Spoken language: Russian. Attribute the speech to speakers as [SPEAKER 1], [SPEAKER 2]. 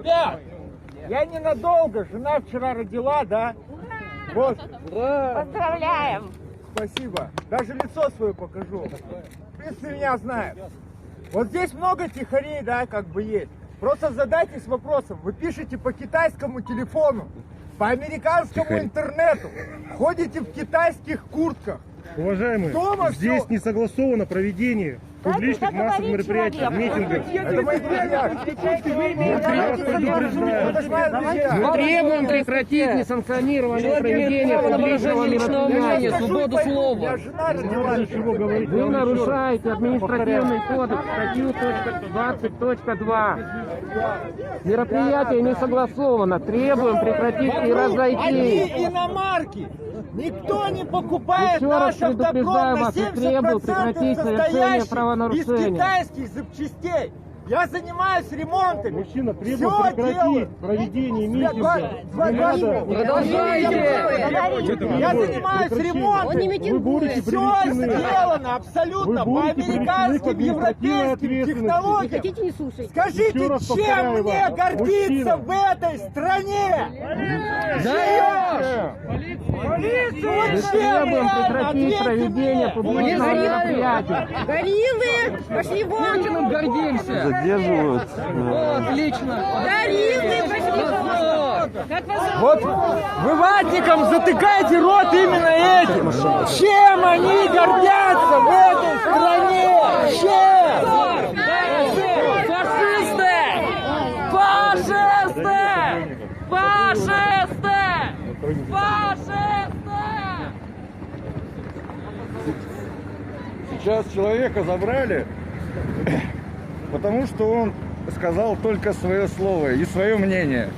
[SPEAKER 1] Ребят, я ненадолго. Жена вчера родила, да? Вот.
[SPEAKER 2] Поздравляем!
[SPEAKER 1] Спасибо. Даже лицо свое покажу. В принципе, меня знают. Вот здесь много тихарей, да, как бы есть. Просто задайтесь вопросом. Вы пишете по китайскому телефону, по американскому интернету, ходите в китайских куртках.
[SPEAKER 3] Уважаемые,
[SPEAKER 1] Дома
[SPEAKER 3] здесь
[SPEAKER 1] всё.
[SPEAKER 3] не согласовано проведение публичных массовых мероприятий, митингов.
[SPEAKER 1] Это мои друзья.
[SPEAKER 4] Мы требуем прекратить несанкционированное проведение публичного мероприятия, свободу
[SPEAKER 1] Я
[SPEAKER 4] слова.
[SPEAKER 1] жена родила.
[SPEAKER 4] Вы нарушаете административный кодекс, статью 20.2. Мероприятие не согласовано. Требуем прекратить и разойтись.
[SPEAKER 1] Одни иномарки. Никто не покупает
[SPEAKER 4] Еще раз
[SPEAKER 1] наш автопром
[SPEAKER 4] предупреждаю
[SPEAKER 1] на
[SPEAKER 4] вас и требую
[SPEAKER 1] 70%
[SPEAKER 4] прекратить совершение
[SPEAKER 1] состоящий из
[SPEAKER 4] правонарушения.
[SPEAKER 1] китайских запчастей. Я занимаюсь ремонтами.
[SPEAKER 3] Мужчина, требует
[SPEAKER 1] Всё
[SPEAKER 3] прекратить
[SPEAKER 1] делаю.
[SPEAKER 3] проведение митинга.
[SPEAKER 1] Я занимаюсь ремонтом.
[SPEAKER 3] Вы будете
[SPEAKER 1] Все
[SPEAKER 3] привлечены.
[SPEAKER 1] сделано абсолютно
[SPEAKER 3] Вы
[SPEAKER 1] по
[SPEAKER 3] будете привлечены к
[SPEAKER 1] американским,
[SPEAKER 3] административной
[SPEAKER 1] европейским
[SPEAKER 3] ответственности.
[SPEAKER 1] технологиям.
[SPEAKER 2] Хотите, не слушайте.
[SPEAKER 1] Скажите,
[SPEAKER 3] Еще раз
[SPEAKER 1] чем
[SPEAKER 3] повторяю
[SPEAKER 1] мне
[SPEAKER 3] вам,
[SPEAKER 1] гордиться
[SPEAKER 3] мужчина.
[SPEAKER 1] в этой стране?
[SPEAKER 4] Мы требуем прекратить проведение публичного мероприятия.
[SPEAKER 2] Гориллы, пошли вон!
[SPEAKER 4] Чем гордимся?
[SPEAKER 5] Задерживают.
[SPEAKER 4] Отлично.
[SPEAKER 2] Гориллы, пошли вон! Как вас
[SPEAKER 1] Вот вы ватникам затыкаете рот именно этим. Чем они гордятся в этой стране? Чем?
[SPEAKER 4] Фашисты! Фашисты! Фашисты! Фашисты!
[SPEAKER 6] Сейчас человека забрали, потому что он сказал только свое слово и свое мнение.